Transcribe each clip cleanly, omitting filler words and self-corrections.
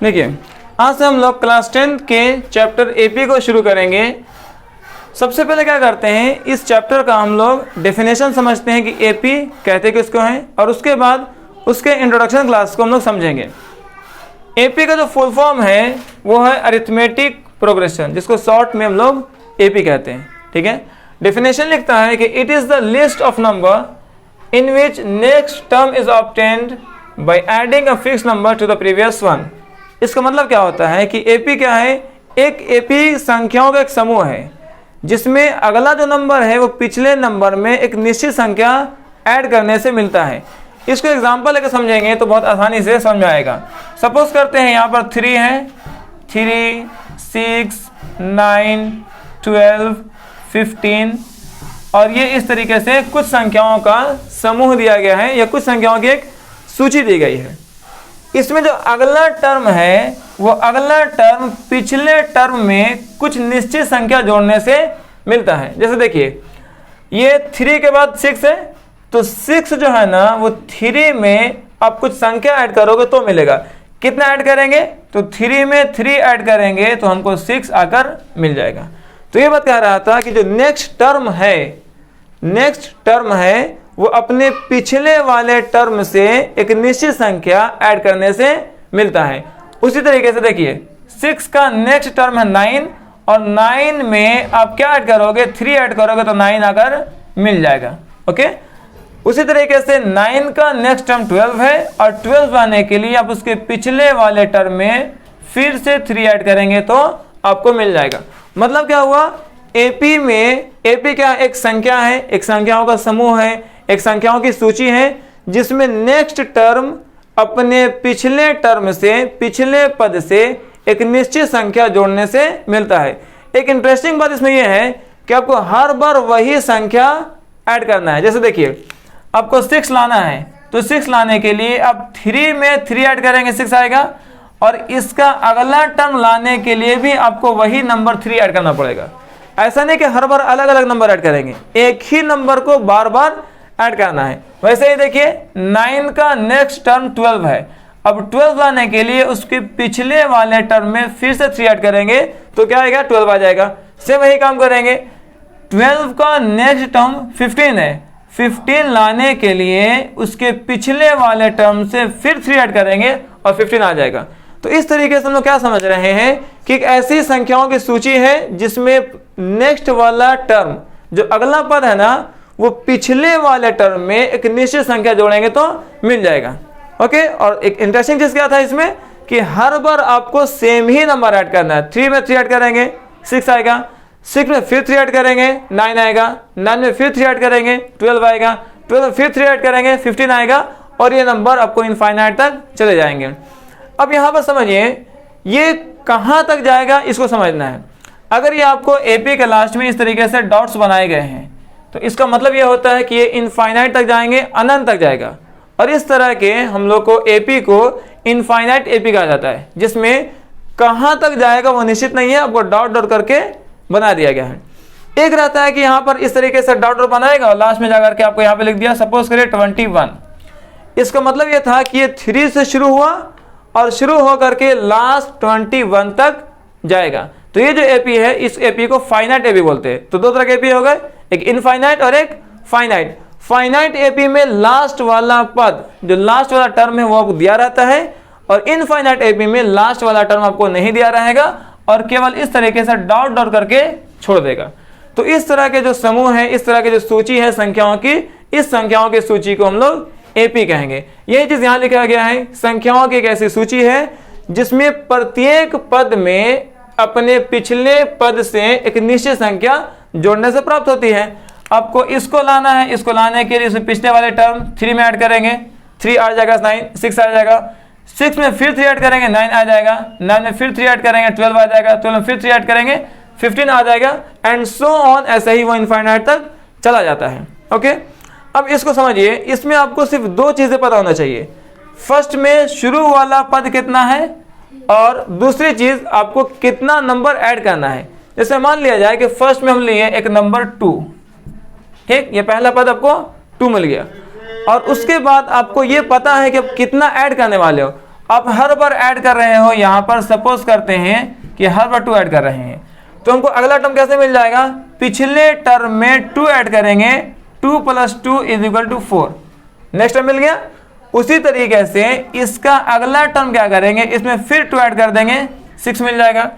देखिए, आज से हम लोग क्लास 10 के चैप्टर एपी को शुरू करेंगे। सबसे पहले क्या करते हैं, इस चैप्टर का हम लोग डेफिनेशन समझते हैं कि एपी कहते किसको हैं, और उसके बाद उसके इंट्रोडक्शन क्लास को हम लोग समझेंगे। एपी का जो फुल फॉर्म है वो है अरिथमेटिक प्रोग्रेशन, जिसको शॉर्ट में हम लोग एपी कहते हैं। ठीक है, डेफिनेशन लिखता है कि it is the list of number in which next term is obtained by adding a fix number two the previous one. इसका मतलब क्या होता है कि एपी क्या है, एक एपी संख्याओं का एक समूह है जिसमें अगला जो नंबर है वो पिछले नंबर में एक निश्चित संख्या ऐड करने से मिलता है। इसको एग्जांपल लेकर समझेंगे तो बहुत आसानी से समझ में आएगा। सपोज करते हैं यहाँ पर 3 है, 3, 6, 9, 12, 15, और ये इस तरीके से कुछ संख्याओं का समूह दिया गया है या कुछ संख्याओं की एक सूची दी गई है। इसमें जो अगला टर्म है वो अगला टर्म पिछले टर्म में कुछ निश्चित संख्या जोड़ने से मिलता है। जैसे देखिए, ये 3 के बाद 6 है, तो 6 जो है ना वो 3 में आप कुछ संख्या ऐड करोगे तो मिलेगा। कितना ऐड करेंगे, तो 3 में 3 ऐड करेंगे तो हमको 6 आकर मिल जाएगा। तो ये बात कह रहा था कि जो नेक्स्ट टर्म है वो अपने पिछले वाले टर्म से एक निश्चित संख्या ऐड करने से मिलता है। उसी तरीके से देखिए, 6 का नेक्स्ट टर्म है 9, और 9 में आप क्या ऐड करोगे, 3 ऐड करोगे तो 9 आकर मिल जाएगा। ओके, उसी तरीके से 9 का नेक्स्ट टर्म 12 है, और 12 पाने के लिए आप उसके पिछले वाले टर्म में फिर से 3 ऐड करेंगे तो आपको मिल जाएगा। मतलब क्या हुआ, एपी में, एपी क्या एक संख्या है, एक संख्याओं का समूह है, एक संख्याओं की सूची है जिसमें नेक्स्ट टर्म अपने पिछले टर्म से, पिछले पद से एक निश्चित संख्या जोड़ने से मिलता है। एक इंटरेस्टिंग बात इसमें यह है कि आपको हर बार वही संख्या ऐड करना है। जैसे देखिए, आपको 6 लाना है, तो 6 लाने के लिए आप 3 में 3 ऐड करेंगे 6 आएगा, और इसका अगला टर्म लाने के लिए भी आपको वही नंबर 3 ऐड करना पड़ेगा। ऐसा नहीं कि हर बार अलग अलग नंबर ऐड करेंगे, एक ही नंबर को बार बार ऐड करना है। वैसे ही देखिए, 9 का नेक्स्ट टर्म 12 है, अब 12 लाने के लिए उसके पिछले वाले टर्म में फिर से 3 ऐड करेंगे तो क्या आएगा, 12 आ जाएगा। से वही काम करेंगे। 12 का नेक्स्ट टर्म 15 है, 15 लाने के लिए उसके पिछले वाले टर्म से फिर 3 ऐड करेंगे और 15 आ जाएगा। तो इस तरीके से हम लोग क्या समझ रहे हैं कि एक ऐसी संख्याओं की सूची है जिसमें नेक्स्ट वाला टर्म, जो अगला पद है ना, वो पिछले वाले टर्म में एक निश्चित संख्या जोड़ेंगे तो मिल जाएगा। ओके, और एक इंटरेस्टिंग चीज क्या था इसमें कि हर बार आपको सेम ही नंबर ऐड करना है। 3 में 3 ऐड करेंगे 6 आएगा, 6 में फिर 3 ऐड करेंगे 9 आएगा, 9 में फिर 3 ऐड करेंगे 12 आएगा, 12 में फिर 3 ऐड करेंगे 15 आएगा, और ये नंबर आपको इनफाइनाइट तक चले जाएंगे। अब यहाँ पर समझिए, ये कहाँ तक जाएगा इसको समझना है। अगर ये आपको एपी के लास्ट में इस तरीके से डॉट्स बनाए गए हैं तो इसका मतलब ये होता है कि ये इनफाइनाइट तक जाएंगे, अनंत तक जाएगा। और इस तरह के हम लोग को एपी को इनफाइनाइट एपी कहा जाता है, जिसमें कहाँ तक जाएगा वो निश्चित नहीं है, आपको डॉट डॉट करके बना दिया गया है। एक रहता है कि यहाँ पर इस तरीके से डॉट डॉट बनाएगा और लास्ट में जाकर के आपको यहाँ पे लिख दिया, सपोज करिए 21। इसका मतलब ये था कि ये 3 से शुरू हुआ और शुरू होकर के लास्ट 21 तक जाएगा। तो ये जो एपी है, इस एपी को फाइनाइट एपी बोलते हैं। तो 2 तरह के एपी हो गए, एक इनफाइनाइट और एक फाइनाइट। फाइनाइट एपी में लास्ट वाला पद, जो लास्ट वाला टर्म है वो आपको दिया रहता है, और इनफाइनाइट एपी में लास्ट वाला टर्म आपको नहीं दिया रहेगा और केवल इस तरीके से डॉट डॉट करके छोड़ देगा। तो इस तरह के जो समूह है, इस तरह की जो सूची है संख्याओं की, इस संख्याओं की सूची को हम लोग एपी कहेंगे। यही चीज यहाँ लिखा गया है, संख्याओं की एक ऐसी सूची है जिसमें प्रत्येक पद में अपने पिछले पद से एक निश्चित संख्या जोड़ने से प्राप्त होती है। आपको इसको लाना है, इसको लाने के लिए इसमें पिछले वाले टर्म 3 में ऐड करेंगे, 3 आ जाएगा 9, 6 आ जाएगा, 6 में फिर 3 ऐड करेंगे 9 आ जाएगा, 9 में फिर 3 ऐड करेंगे 12 आ जाएगा, 12 में फिर 3 ऐड करेंगे 15 आ जाएगा, एंड सो ऑन। ऐसे ही वो इनफाइनाइट तक चला जाता है। ओके, अब इसको समझिए, इसमें आपको सिर्फ 2 चीजें पता होना चाहिए। फर्स्ट में शुरू वाला पद कितना है, और दूसरी चीज आपको कितना नंबर ऐड करना है। जैसे मान लिया जाए कि फर्स्ट में हम लिए एक नंबर 2, ठीक, ये पहला पद आपको 2 मिल गया, और उसके बाद आपको ये पता है कि आप कितना ऐड करने वाले हो। आप हर बार ऐड कर रहे हो, यहाँ पर सपोज करते हैं कि हर बार 2 ऐड कर रहे हैं, तो हमको अगला टर्म कैसे मिल जाएगा? पिछले टर्म में 2 ऐड करेंगे, 2 + 2 = 4। नेक्स्ट टर्म मिल गया। उसी तरीके से इसका अगला टर्म क्या करेंगे, इसमें फिर 2 ऐड कर देंगे, 6 मिल जाएगा।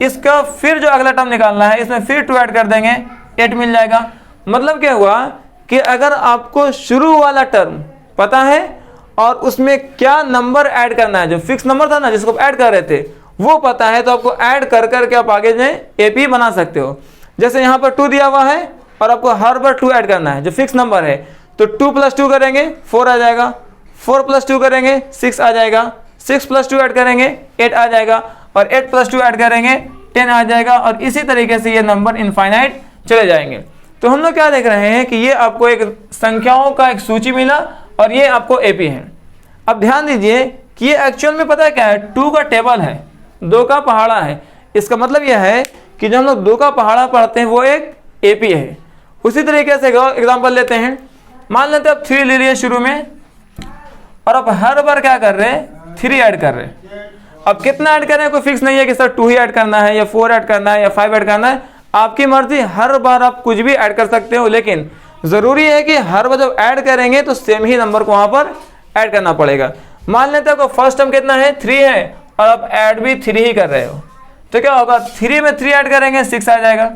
इसका फिर जो अगला टर्म निकालना है, इसमें फिर 2 ऐड कर देंगे, 8 मिल जाएगा। मतलब क्या हुआ कि अगर आपको शुरू वाला टर्म पता है और उसमें क्या नंबर ऐड करना है, जो फिक्स नंबर था ना जिसको आप ऐड कर रहे थे वो पता है, तो आपको ऐड कर करके आप आगे जो एपी बना सकते हो। जैसे यहाँ पर 2 दिया हुआ है और आपको हर बार 2 ऐड करना है जो फिक्स नंबर है, तो 2 + 2 करेंगे 4 आ जाएगा, 4 + 2 करेंगे 6 आ जाएगा, 6 + 2 ऐड करेंगे 8 आ जाएगा, और 8 + 2 ऐड करेंगे 10 आ जाएगा, और इसी तरीके से ये नंबर इनफाइनाइट चले जाएंगे। तो हम लोग क्या देख रहे हैं कि ये आपको एक संख्याओं का एक सूची मिला और ये आपको एपी है। अब ध्यान दीजिए कि ये एक्चुअल में पता है क्या है, 2 का टेबल है, 2 का पहाड़ा है। इसका मतलब यह है कि जब हम लोग 2 का पहाड़ा पढ़ते हैं वो एक एपी है। उसी तरीके से एग्जांपल लेते हैं, मान लेते हैं आप 3 ले लिए शुरू में, और आप हर बार क्या कर रहे हैं, 3 ऐड कर रहे हैं। अब कितना ऐड कर रहे हैं कोई फिक्स नहीं है कि सर 2 ही ऐड करना है या 4 ऐड करना है या 5 ऐड करना है, आपकी मर्जी, हर बार आप कुछ भी ऐड कर सकते हो। लेकिन जरूरी है कि हर बार जब ऐड करेंगे तो सेम ही नंबर को वहां पर ऐड करना पड़ेगा। मान लेते हैं फर्स्ट टर्म कितना है, 3 है, और आप ऐड भी 3 ही कर रहे हो, तो क्या होगा, 3 में 3 ऐड करेंगे 6 आ जाएगा,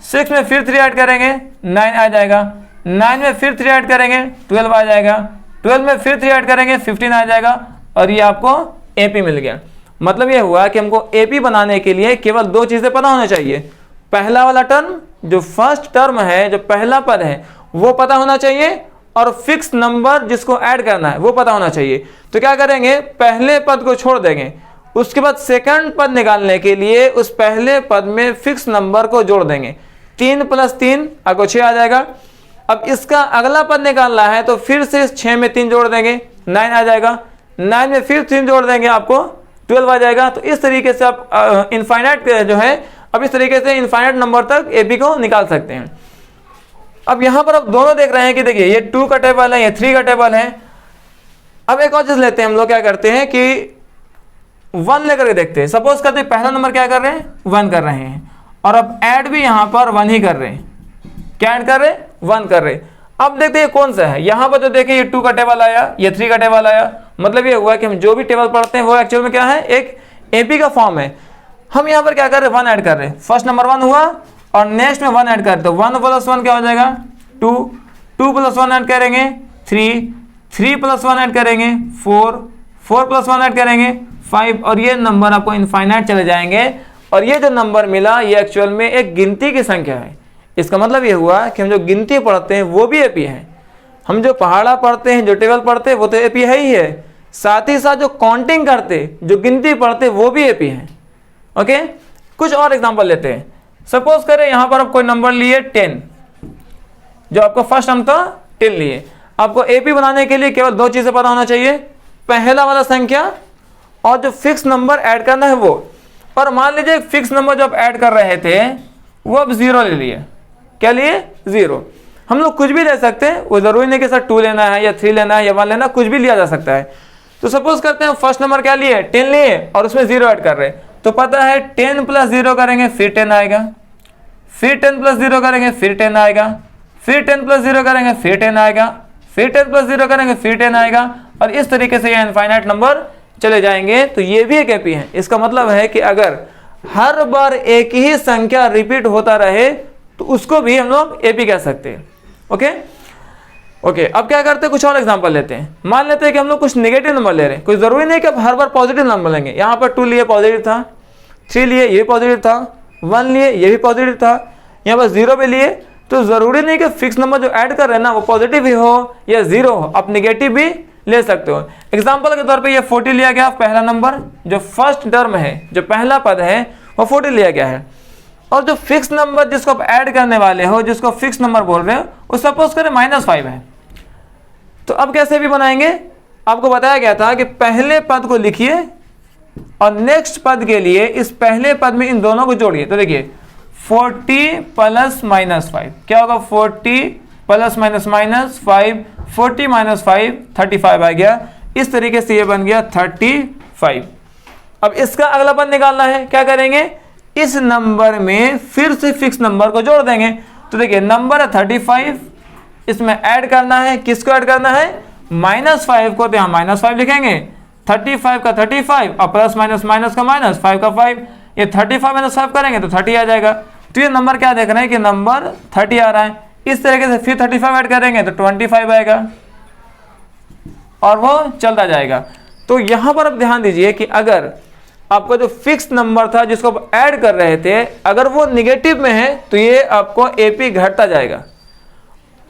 6 में फिर 3 ऐड करेंगे 9 आ जाएगा, 9 में फिर 3 ऐड करेंगे 12 आ जाएगा, 12 में फिर 3 ऐड करेंगे 15 आ जाएगा, और ये आपको एपी मिल गया। मतलब ये हुआ कि हमको एपी बनाने के लिए केवल 2 चीजें पता होना चाहिए। पहला वाला टर्म, जो फर्स्ट टर्म है, जो पहला पद है वो पता होना चाहिए, और फिक्स नंबर जिसको ऐड करना है वो पता होना चाहिए। तो क्या करेंगे, पहले पद को छोड़ देंगे, उसके बाद सेकंड पद निकालने के लिए उस पहले पद में फिक्स नंबर को जोड़ देंगे। 3 + 3 आपको 6 आ जाएगा। अब इसका अगला पद निकालना है तो फिर से 6 में 3 जोड़ देंगे 9 आ जाएगा, 9 में फिर 3 जोड़ देंगे आपको 12 आ जाएगा। तो इस तरीके से आप इनफाइनाइट जो है, अब इस तरीके से इनफाइनाइट नंबर तक एपी को निकाल सकते हैं। अब यहां पर आप दोनों देख रहे हैं कि देखिए ये 2 का टेबल है, ये 3 का टेबल है। अब एक और चीज लेते हैं, हम लोग क्या करते हैं कि 1 लेकर के देखते हैं। सपोज करते हैं पहला नंबर क्या कर रहे हैं, 1 कर रहे हैं, और अब ऐड भी यहां पर 1 ही कर रहे हैं। क्या ऐड कर रहे हैं, 1 कर रहे हैं। अब देखते हैं कौन सा है, यहां पर तो देखिए ये 2 का टेबल आया, ये 3 का टेबल आया। मतलब ये हुआ कि हम जो भी टेबल पढ़ते हैं वो एक्चुअल में क्या है, एक एपी का फॉर्म है। हम यहाँ पर क्या कर रहे हैं, 1 ऐड कर रहे हैं। फर्स्ट नंबर 1 हुआ और नेक्स्ट में 1 ऐड कर, तो 1 + 1 क्या हो जाएगा, 2, 2 + 1 ऐड करेंगे 3, 3 + 1 ऐड करेंगे 4, 4 + 1 ऐड करेंगे 5, और ये नंबर आपको इनफाइनाइट चले जाएंगे। और ये जो नंबर मिला ये एक्चुअल में एक गिनती की संख्या है। इसका मतलब ये हुआ कि हम जो गिनती पढ़ते हैं वो भी एपी है, हम जो पहाड़ा पढ़ते हैं, जो टेबल पढ़ते हैं वो तो एपी है ही है, साथ ही साथ जो काउंटिंग करते, जो गिनती पढ़ते वो भी एपी है। ओके, कुछ और एग्जांपल लेते हैं। सपोज करें यहां पर आप कोई नंबर लिए 10, जो आपको फर्स्ट टर्म था 10 लिए। आपको एपी बनाने के लिए केवल 2 चीजें पता होना चाहिए, पहला वाला संख्या और जो फिक्स नंबर ऐड करना है वो। और मान लीजिए फिक्स नंबर जो आप ऐड कर रहे थे वो अब 0 ले लिए। क्या लिए, 0। हम लोग कुछ भी ले सकते हैं, वो जरूरी नहीं कि सर 2 लेना है या 3 लेना है या 1 लेना, कुछ भी लिया जा सकता है। तो सपोज करते हैं फर्स्ट नंबर क्या लिए, 10 लिए, और उसमें 0 ऐड कर रहे हैं, तो पता है 10 + 0 करेंगे फिर 10 आएगा, फिर 10 + 0 करेंगे फिर 10 आएगा, फिर 10 + 0 करेंगे फिर 10 आएगा, फिर 10 + 0 करेंगे फिर 10 आएगा, और इस तरीके से ये इनफाइनाइट नंबर चले जाएंगे। तो ये भी एक एपी है। इसका मतलब है कि अगर हर बार एक ही संख्या रिपीट होता रहे तो उसको भी हम लोग एपी कह सकते हैं। ओके, अब क्या करते हैं, कुछ और एग्जांपल लेते हैं। मान लेते हैं कि हम लोग कुछ नेगेटिव नंबर ले रहे हैं, कोई जरूरी नहीं कि आप हर बार पॉजिटिव नंबर लेंगे। यहाँ पर 2 लिए पॉजिटिव था, 3 लिए ये पॉजिटिव था, 1 लिए ये भी पॉजिटिव था, यहाँ पर 0 पे लिए, तो जरूरी नहीं कि फिक्स नंबर जो ऐड कर रहे हैं ना वो पॉजिटिव ही हो या 0 हो, आप नेगेटिव भी ले सकते हो। एग्जाम्पल के तौर पे ये 40 लिया गया, पहला नंबर जो फर्स्ट टर्म है, जो पहला पद है वो 40 लिया गया है। और जो फिक्स नंबर जिसको आप ऐड करने वाले हो, जिसको फिक्स नंबर बोल रहे हो, वो सपोज करें -5 है। तो अब कैसे भी बनाएंगे, आपको बताया गया था कि पहले पद को लिखिए और नेक्स्ट पद के लिए इस पहले पद में इन दोनों को जोड़िए। तो देखिए 40 + -5 क्या होगा, 40 + -5, 40 - 5 35 आ गया। इस तरीके से ये बन गया 35। अब इसका अगला पद निकालना है, क्या करेंगे, इस नंबर में फिर से फिक्स नंबर को जोड़ देंगे। तो देखिए नंबर है 35, इसमें ऐड करना है, किसको ऐड करना है, -5 को, तो यहाँ -5 लिखेंगे, 35 का 35 और प्लस माइनस माइनस का माइनस, 5 का 5, ये 35 - 5 करेंगे तो 30 आ जाएगा। तो ये नंबर क्या देख रहे हैं कि नंबर 30 आ रहा है। इस तरीके से फिर 35 ऐड करेंगे तो 25 आएगा और वो चलता जाएगा। तो यहाँ पर आप ध्यान दीजिए कि अगर आपका जो फिक्स नंबर था जिसको आप ऐड कर रहे थे, अगर वो निगेटिव में है तो ये आपको एपी घटता जाएगा।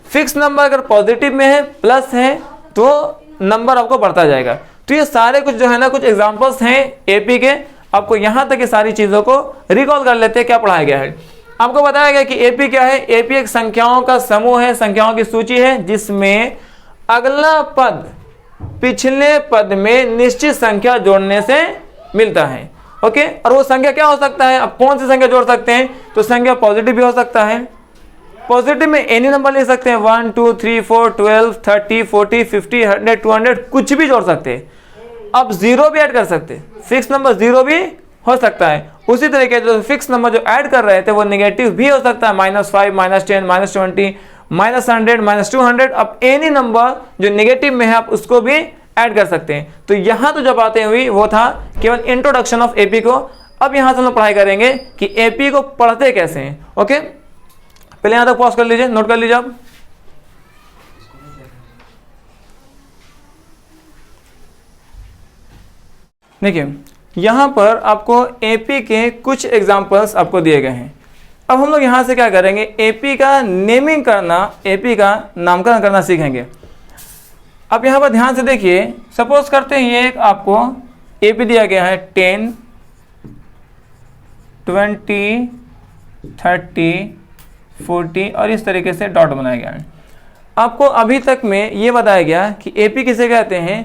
फिक्स नंबर अगर पॉजिटिव में है, प्लस है, तो नंबर आपको बढ़ता जाएगा। तो ये सारे कुछ जो है ना, कुछ एग्जांपल्स हैं एपी के। आपको यहाँ तक ये सारी चीज़ों को रिकॉल कर लेते हैं क्या पढ़ाया गया है। आपको बताया गया कि एपी क्या है। एपी एक संख्याओं का समूह है, संख्याओं की सूची है, जिसमें अगला पद पिछले पद में निश्चित संख्या जोड़ने से मिलता है। ओके, और वो संख्या क्या हो सकता है, अब कौन सी संख्या जोड़ सकते हैं, तो संख्या पॉजिटिव भी हो सकता है। पॉजिटिव में एनी नंबर ले सकते हैं, 1 2 3 4 12 30 40 50 100 200 कुछ भी जोड़ सकते हैं। अब जीरो भी ऐड कर सकते हैं, फिक्स नंबर जीरो भी हो सकता है। उसी तरीके से जो फिक्स नंबर जो ऐड कर रहे थे वो नेगेटिव भी हो सकता है, -5 -10 -20 -100 -200। अब एनी नंबर जो नेगेटिव में है आप उसको भी ऐड कर सकते हैं। तो यहाँ तो जो बातें हुई वो था केवल इंट्रोडक्शन ऑफ एपी को। अब यहाँ से हम लोग पढ़ाई करेंगे कि एपी को पढ़ते कैसे हैं। ओके, पहले यहाँ तक पॉज कर लीजिए, नोट कर लीजिए आप। देखिए यहाँ पर आपको एपी के कुछ एग्जांपल्स आपको दिए गए हैं। अब हम लोग यहाँ से क्या करेंगे, एपी का नेमिंग करना, एपी का नामकरण करना सीखेंगे। अब यहाँ पर ध्यान से देखिए, सपोज करते हैं ये एक आपको एपी दिया गया है 10 20 30 40 और इस तरीके से डॉट बनाया गया है। आपको अभी तक में ये बताया गया कि एपी किसे कहते हैं।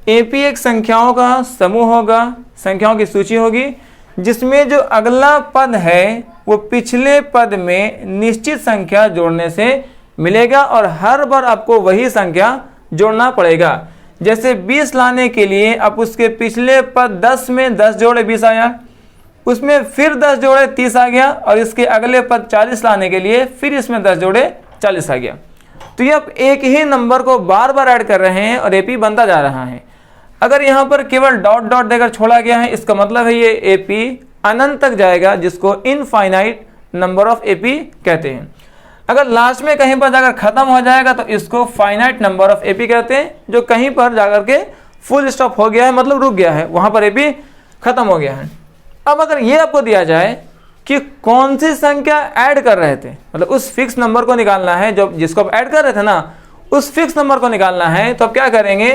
एपी एक संख्याओं का समूह होगा, संख्याओं की सूची होगी, जिसमें जो अगला पद है वो पिछले पद में निश्चित संख्या जोड़ने से मिलेगा और हर बार आपको वही संख्या जोड़ना पड़ेगा। जैसे 20 लाने के लिए आप उसके पिछले पद 10 में 10 जोड़े 20 आया, उसमें फिर 10 जोड़े 30 आ गया और इसके अगले पद 40 लाने के लिए फिर इसमें 10 जोड़े 40 आ गया। तो ये आप एक ही नंबर को बार बार ऐड कर रहे हैं और एपी बनता जा रहा है। अगर यहाँ पर केवल डॉट डॉट देकर छोड़ा गया है, इसका मतलब है ये एपी अनंत तक जाएगा, जिसको इनफाइनाइट नंबर ऑफ एपी कहते हैं। अगर लास्ट में कहीं पर जाकर खत्म हो जाएगा तो इसको फाइनाइट नंबर ऑफ एपी कहते हैं, जो कहीं पर जाकर के फुल स्टॉप हो गया है, मतलब रुक गया है, वहां पर एपी खत्म हो गया है। अब अगर ये आपको दिया जाए कि कौन सी संख्या ऐड कर रहे थे, मतलब उस फिक्स नंबर को निकालना है, जो जिसको आप ऐड कर रहे थे ना, उस फिक्स नंबर को निकालना है, तो आप क्या करेंगे,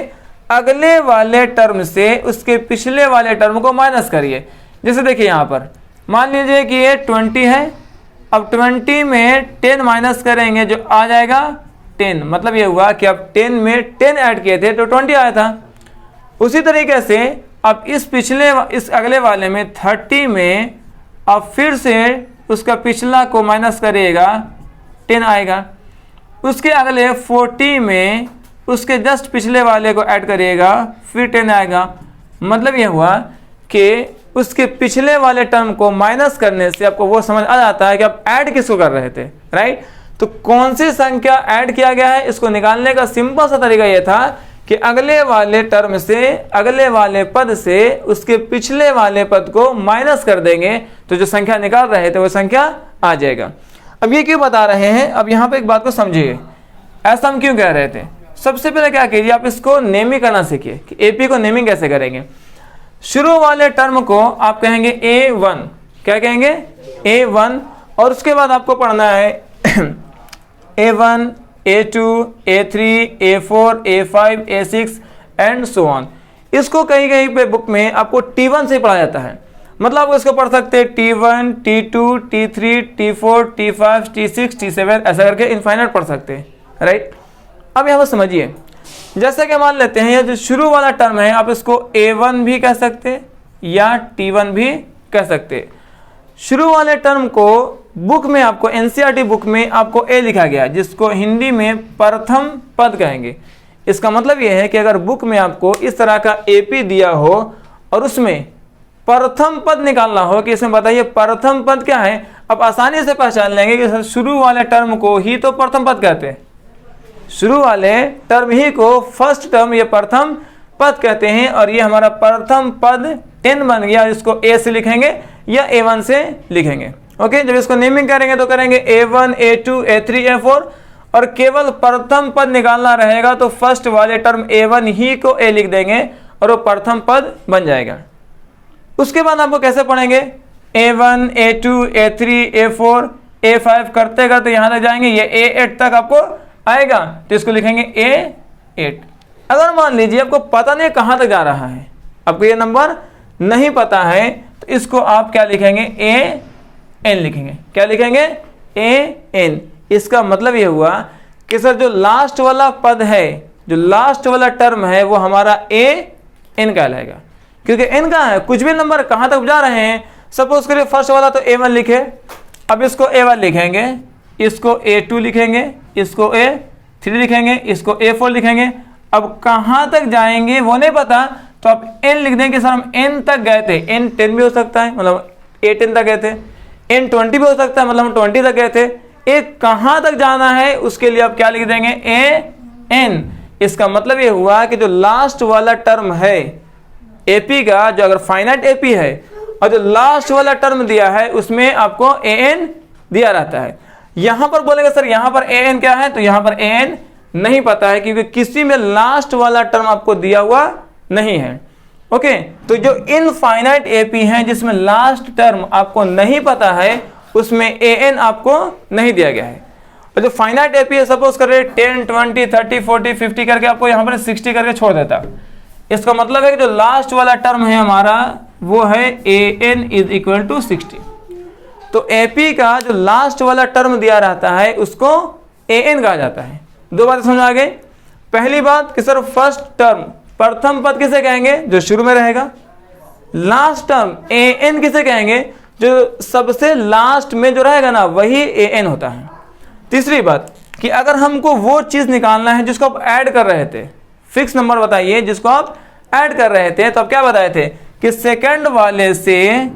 अगले वाले टर्म से उसके पिछले वाले टर्म को माइनस करिए। जैसे देखिए यहाँ पर मान लीजिए कि ये 20 है, अब 20 में 10 माइनस करेंगे जो आ जाएगा 10, मतलब ये हुआ कि अब 10 में 10 ऐड किए थे तो 20 आया था। उसी तरीके से अब इस अगले वाले में 30 में अब फिर से उसका पिछला को माइनस करिएगा 10 आएगा। उसके अगले 40 में उसके जस्ट पिछले वाले को ऐड करिएगा फिर 10 आएगा। मतलब ये हुआ कि उसके पिछले वाले टर्म को माइनस करने से आपको वो समझ आ जाता है कि आप ऐड किसको कर रहे थे, राइट। तो कौन सी संख्या ऐड किया गया है, इसको निकालने का सिंपल सा तरीका ये था कि अगले वाले टर्म से, अगले वाले पद से उसके पिछले वाले पद को माइनस कर देंगे तो जो संख्या निकाल रहे थे वो संख्या आ जाएगा। अब ये क्यों बता रहे हैं, अब यहाँ पे एक बात को समझिए, ऐसा हम क्यों कह रहे थे। सबसे पहले क्या कीजिए, आप इसको नेमिंग करना सीखिए कि एपी को नेमिंग कैसे करेंगे। शुरू वाले टर्म को आप कहेंगे A1, क्या कहेंगे A1, और उसके बाद आपको पढ़ना है A1 A2 A3 A4 A5 A6 and so on. इसको कहीं कहीं पे बुक में आपको T1 से पढ़ा जाता है, मतलब आप इसको पढ़ सकते हैं T1 T2 T3 T4 T5 T6 T7 ऐसा करके इनफाइनाइट पढ़ सकते हैं, राइट। अब यहाँ पर समझिए, जैसे कि मान लेते हैं ये जो शुरू वाला टर्म है आप इसको A1 भी कह सकते हैं या T1 भी कह सकते हैं। शुरू वाले टर्म को बुक में आपको NCERT बुक में आपको A लिखा गया, जिसको हिंदी में प्रथम पद कहेंगे। इसका मतलब यह है कि अगर बुक में आपको इस तरह का एपी दिया हो और उसमें प्रथम पद निकालना हो कि इसमें बताइए प्रथम पद क्या है, आप आसानी से पहचान लेंगे कि सर शुरू वाले टर्म को ही तो प्रथम पद कहते हैं, शुरू वाले टर्म ही को फर्स्ट टर्म या प्रथम पद कहते हैं। और ये हमारा प्रथम पद 10 बन गया, इसको ए से लिखेंगे या A1 से लिखेंगे। ओके, जब इसको नेमिंग करेंगे तो करेंगे A1 A2 A3 A4 और केवल प्रथम पद निकालना रहेगा तो फर्स्ट वाले टर्म A1 ही को A लिख देंगे और वो प्रथम पद बन जाएगा। उसके बाद आपको कैसे पढ़ेंगे, A1 A2 A3 A4 A5 करते करते यहाँ तक जाएंगे, ये A8 तक आपको आएगा तो इसको लिखेंगे A8। अगर मान लीजिए आपको पता नहीं कहाँ तक जा रहा है, आपको ये नंबर नहीं पता है तो इसको आप क्या लिखेंगे, AN लिखेंगे। क्या लिखेंगे, AN। इसका मतलब ये हुआ कि सर जो लास्ट वाला पद है, जो लास्ट वाला टर्म है वो हमारा AN कहलाएगा, क्योंकि N का है, कुछ भी नंबर कहाँ तक जा रहे हैं। सपोज करिए फर्स्ट वाला तो A1 लिखे, अब इसको A1 लिखेंगे, इसको A2 लिखेंगे, इसको A3 लिखेंगे, इसको A4 लिखेंगे। अब कहाँ तक जाएंगे वो नहीं पता तो आप N लिख देंगे, सर हम N तक गए थे, N 10 भी हो सकता है मतलब A10 तक गए थे, N 20 भी हो सकता है मतलब हम 20 तक गए थे। एक कहाँ तक जाना है उसके लिए आप क्या लिख देंगे, AN। इसका मतलब ये हुआ कि जो लास्ट वाला टर्म है AP का, जो अगर फाइनाइट AP है और जो लास्ट वाला टर्म दिया है उसमें आपको AN दिया रहता है। यहां पर बोलेगा सर यहाँ पर AN क्या है, तो यहाँ पर AN नहीं पता है क्योंकि किसी में लास्ट वाला टर्म आपको दिया हुआ नहीं है। ओके, तो जो इनफाइनाइट AP हैं जिसमें लास्ट टर्म आपको नहीं पता है उसमें AN आपको नहीं दिया गया है। और जो फाइनाइट AP है, सपोज करें 10 20 30 40 50 करके आपको यहाँ पर 60 करके छोड़ देता, इसका मतलब है कि जो लास्ट वाला टर्म है हमारा वो है AN इज इक्वल टू 60। तो AP का जो लास्ट वाला टर्म दिया रहता है उसको AN कहा जाता है। दो बातें समझ आ गई। पहली बात कि सर फर्स्ट टर्म प्रथम पद किसे कहेंगे, जो शुरू में रहेगा। लास्ट टर्म AN किसे कहेंगे, जो सबसे लास्ट में जो रहेगा ना वही AN होता है। तीसरी बात कि अगर हमको वो चीज निकालना है जिसको आप ऐड कर रहे थे, फिक्स नंबर बताइए जिसको आप ऐड कर रहे थे, तो आप क्या बताए थे कि सेकंड वाले से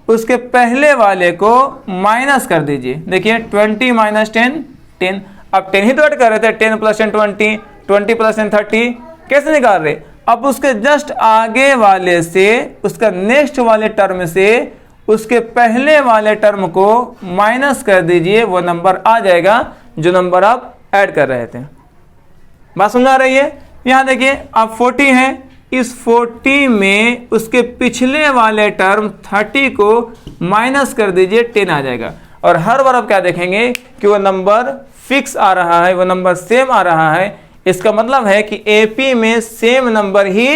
उसके पहले वाले को माइनस कर दीजिए। देखिए 20 माइनस 10 10, अब 10 ही तो ऐड कर रहे थे, 10 प्लस 10 20, 20 प्लस 10 30। कैसे निकाल रहे, अब उसके जस्ट आगे वाले से उसका नेक्स्ट वाले टर्म से उसके पहले वाले टर्म को माइनस कर दीजिए, वो नंबर आ जाएगा जो नंबर आप ऐड कर रहे थे। बात समझ आ रही है। यहाँ देखिए आप 40 है, इस 40 में उसके पिछले वाले टर्म 30 को माइनस कर दीजिए, 10 आ जाएगा। और हर बार आप क्या देखेंगे कि वो नंबर फिक्स आ रहा है, वो नंबर सेम आ रहा है। इसका मतलब है कि AP में सेम नंबर ही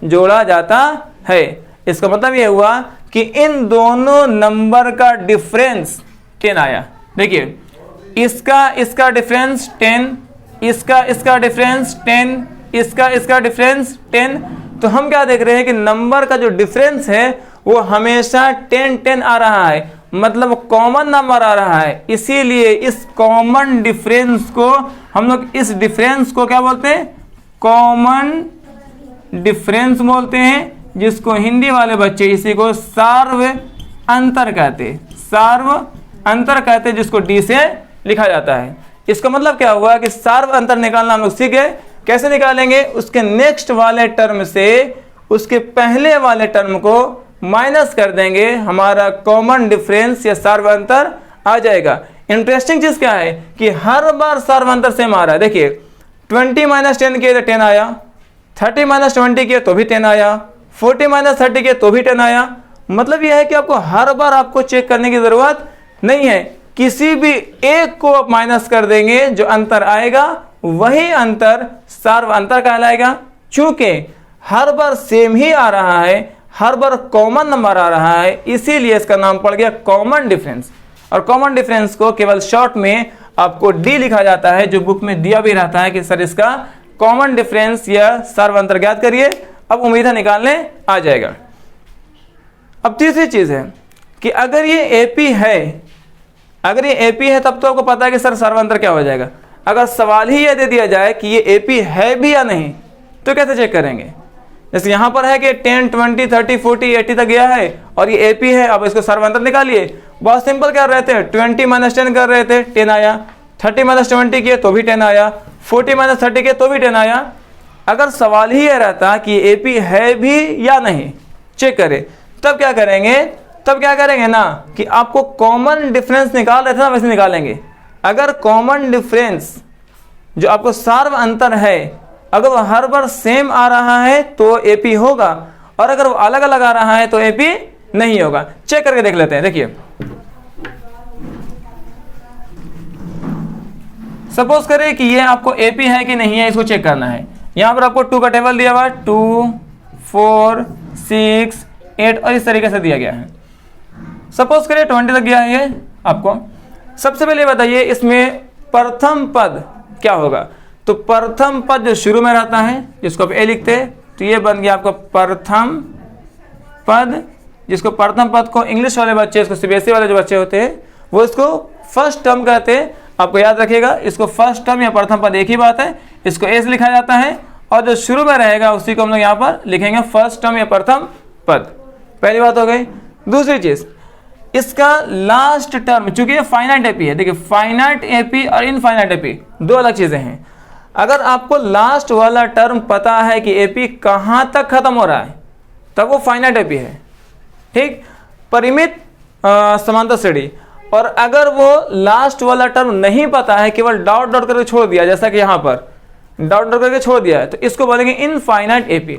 जोड़ा जाता है। इसका मतलब यह हुआ कि इन दोनों नंबर का डिफरेंस 10 आया। देखिए इसका डिफरेंस 10, इसका डिफरेंस 10, इसका डिफरेंस 10। तो हम क्या देख रहे हैं कि नंबर का जो डिफरेंस है वो हमेशा 10 10 आ रहा है, मतलब कॉमन नंबर आ रहा है। इसीलिए इस कॉमन डिफरेंस को हम लोग इस डिफरेंस को क्या बोलते हैं, कॉमन डिफरेंस बोलते हैं, जिसको हिंदी वाले बच्चे इसी को सार्व अंतर कहते, सार्व अंतर कहते, जिसको D से लिखा जाता है। इसका मतलब क्या हुआ कि सार्व अंतर निकालना हम लोग सीख गए। कैसे निकालेंगे, उसके नेक्स्ट वाले टर्म से उसके पहले वाले टर्म को माइनस कर देंगे, हमारा कॉमन डिफरेंस या सार्वंतर आ जाएगा। इंटरेस्टिंग चीज क्या है कि हर बार सार्वंतर सेम आ रहा है। देखिए 20 माइनस 10 किए तो 10 आया, 30 माइनस 20 किए तो भी 10 आया, 40 माइनस 30 किए तो भी 10 आया। मतलब यह है कि आपको हर बार आपको चेक करने की जरूरत नहीं है, किसी भी एक को आप माइनस कर देंगे, जो अंतर आएगा वही अंतर सार्वंतर कहलाएगा। चूंकि हर बार सेम ही आ रहा है, हर बार कॉमन नंबर आ रहा है, इसीलिए इसका नाम पड़ गया कॉमन डिफरेंस। और कॉमन डिफरेंस को केवल शॉर्ट में आपको D लिखा जाता है, जो बुक में दिया भी रहता है कि सर इसका कॉमन डिफरेंस या सार्वंतर ज्ञात करिए। अब उम्मीद है निकालने आ जाएगा। अब तीसरी चीज है कि अगर ये AP है, अगर ये AP है तब तो आपको पता है कि सर सार्वंतर क्या हो जाएगा। अगर सवाल ही यह दे दिया जाए कि ये एपी है भी या नहीं, तो कैसे चेक करेंगे? जैसे यहाँ पर है कि 10, 20, 30, 40, 80 तक गया है और ये एपी है। अब इसको सर्वांतर निकालिए। बहुत सिंपल कर रहे थे, 20 - 10 कर रहे थे, 10 आया। 30 - 20 किए तो भी 10 आया। 40 - 30 किए तो भी 10 आया। अगर सवाल ही यह रहता कि एपी है भी या नहीं, चेक करें, तब क्या करेंगे? तब क्या करेंगे ना कि आपको कॉमन डिफरेंस निकाल रहे थे ना, वैसे निकालेंगे। अगर कॉमन डिफरेंस जो आपको सार्व अंतर है, अगर वो हर बार सेम आ रहा है तो एपी होगा, और अगर वो अलग अलग आ रहा है तो एपी नहीं होगा। चेक करके देख लेते हैं। देखिए, सपोज करें कि ये आपको एपी है कि नहीं है, इसको चेक करना है। यहां पर आपको 2 का टेबल दिया हुआ है, 2, 4, 6, 8 और इस तरीके से दिया गया है। सपोज करिए 20 तक गया है ये आपको। सबसे पहले बताइए इसमें प्रथम पद क्या होगा? तो प्रथम पद जो शुरू में रहता है, जिसको आप ए लिखते हैं, तो ये बन गया आपका प्रथम पद। जिसको प्रथम पद को इंग्लिश वाले बच्चे, इसको सीबीएसई वाले जो बच्चे होते हैं, वो इसको फर्स्ट टर्म कहते हैं। आपको याद रखिएगा, इसको फर्स्ट टर्म या प्रथम पद एक ही बात है। इसको ए से लिखा जाता है और जो शुरू में रहेगा उसी को हम लोग यहाँ पर लिखेंगे फर्स्ट टर्म या प्रथम पद। पहली बात हो गई। दूसरी चीज, इसका लास्ट टर्म, चूंकि ये फाइनाइट एपी है। देखिए, फाइनाइट एपी और इनफाइनाइट एपी दो अलग चीजें हैं। अगर आपको लास्ट वाला टर्म पता है कि एपी कहां तक खत्म हो रहा है, तब वो फाइनाइट एपी है। ठीक, परिमित समांतर श्रेणी। और अगर वो लास्ट वाला टर्म नहीं पता है, केवल डॉट डॉट करके छोड़ दिया, जैसा कि यहां पर डॉट डॉट करके छोड़ दिया है, तो इसको बोलेंगे इनफाइनाइट एपी।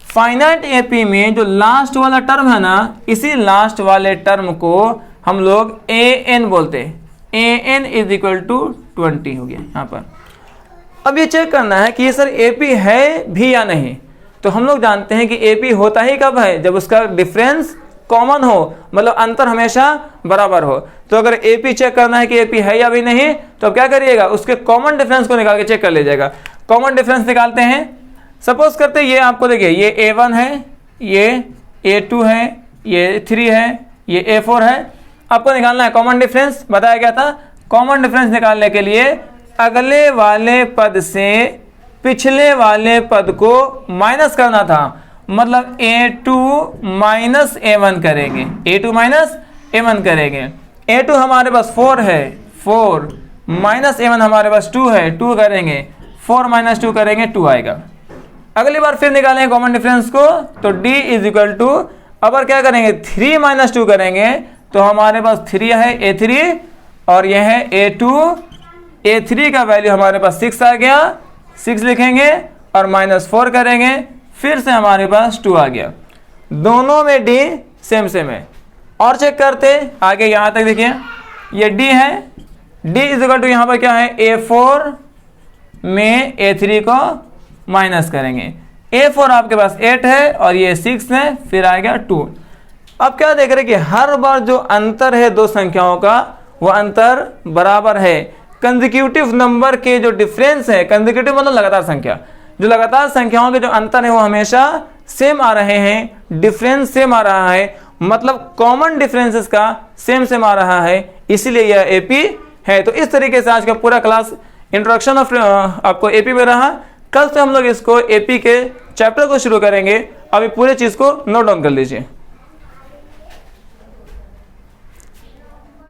फाइनाइट एपी में जो लास्ट वाला टर्म है ना, इसी लास्ट वाले टर्म को हम लोग ए एन बोलते हैं। A N is equal to 20 हो गया यहाँ पर। अब ये चेक करना है कि ये सर एपी है भी या नहीं। तो हम लोग जानते हैं कि एपी होता ही कब है? जब उसका डिफरेंस कॉमन हो, मतलब अंतर हमेशा बराबर हो। तो अगर एपी चेक करना है कि एपी है या भी नहीं, तो अब क्या करिएगा? उसके कॉमन डिफरेंस को निकाल के चेक कर लीजिएगा। कॉमन डिफरेंस निकालते हैं। सपोज करते हैं ये आपको देखिए, ये A1 है, ये A2 है, ये 3 है, ये A4 है। आपको निकालना है कॉमन डिफरेंस। बताया गया था कॉमन डिफरेंस निकालने के लिए अगले वाले पद से पिछले वाले पद को माइनस करना था। मतलब A2 माइनस A1 करेंगे, A2 माइनस A1 करेंगे। A2 हमारे पास 4 है, 4 माइनस A1 हमारे पास 2 है, 2 करेंगे, 4 माइनस 2 करेंगे, 2 आएगा। अगली बार फिर निकालेंगे कॉमन डिफरेंस को, तो D इज इक्वल टू, अब क्या करेंगे? 3 माइनस 2 करेंगे, तो हमारे पास 3 है, A3, और यह है A2। A3 का वैल्यू हमारे पास 6 आ गया, 6 लिखेंगे और माइनस 4 करेंगे, फिर से हमारे पास 2 आ गया। दोनों में D सेम सेम है। और चेक करते आगे, यहाँ तक देखिए, ये D है। D इज इक्वल टू यहाँ पर क्या है? A4 में A3 को माइनस करेंगे। A4 आपके पास 8 है और ये 6 है, फिर आएगा 2। अब क्या देख रहे हैं कि हर बार जो अंतर है दो संख्याओं का, वो अंतर बराबर है। कंसेक्यूटिव नंबर के जो डिफरेंस है, कंसेक्यूटिव मतलब लगातार संख्या, जो लगातार संख्याओं के जो अंतर है वो हमेशा सेम आ रहे हैं, डिफरेंस सेम आ रहा है, मतलब कॉमन डिफरेंसेस का सेम सेम आ रहा है, इसीलिए यह एपी है। तो इस तरीके से आज का पूरा क्लास इंट्रोडक्शन ऑफ आपको एपी में रहा। कल से हम लोग इसको एपी के चैप्टर को शुरू करेंगे। अभी पूरे चीज को नोट डाउन कर लीजिए।